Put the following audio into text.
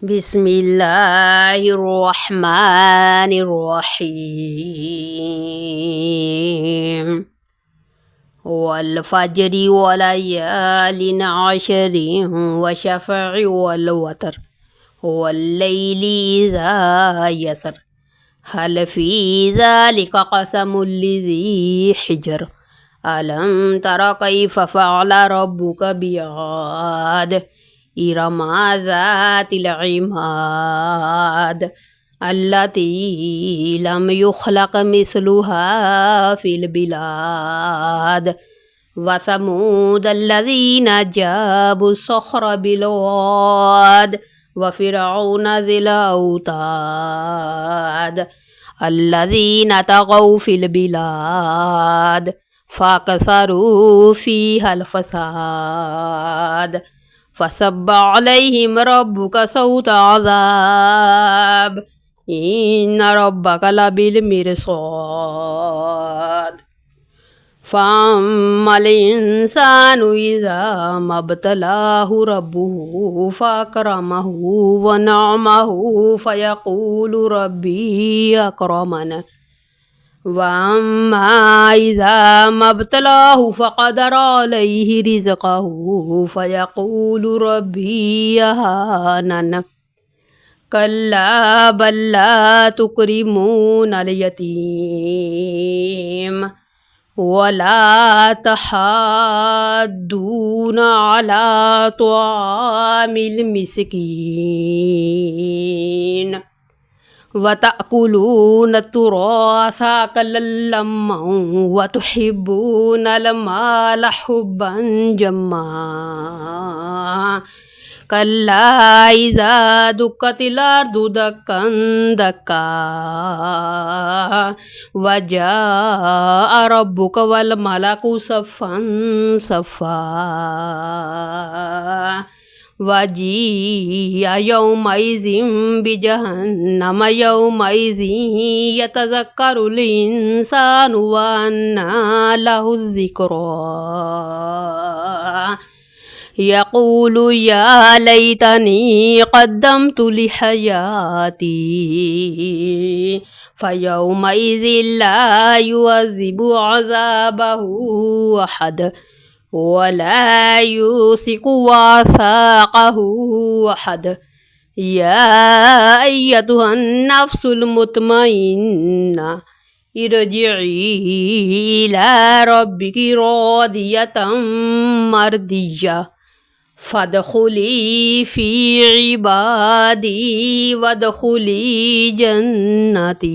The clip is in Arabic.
بسم الله الرحمن الرحيم والفجر وليال عشر وشفع والوتر والليل إذا يسر هل في ذلك قسم لذي حجر ألم تر كيف فعل ربك بعاد إرم ذات العماد التي لم يخلق مثلها في البلاد وثمود الذين جابوا الصخر بالواد وفرعون ذي الأوتاد الذين طغوا في البلاد فأكثروا فيها الفساد فصب عليهم ربك صوت عذاب إن ربك لبالمرصاد فأما الإنسان إذا ما ابتلاه ربه فأكرمه ونعمه فيقول ربي أكرمن وأما إذا ما ابتلاه فقدر عليه رزقه فيقول ربي أهانن كلا بل لا تكرمون اليتيم ولا تحاضون على طعام المسكين وتأكلون التراث أكلا لما وتحبون المال حبا جما كلا إذا دكت الأرض دكا دكا وجاء ربك والملك صفا صفا وجيء يومئذ بجهنم يومئذ يتذكر الإنسان وأنى له الذكرى يقول يا ليتني قدمت لحياتي فيومئذ لا يعذب عذابه أحد ولا يوثق وثاقه أحد يا أيتها النفس المطمئنة ارجعي إلى ربك راضية مرضية فادخلي في عبادي وادخلي جنتي.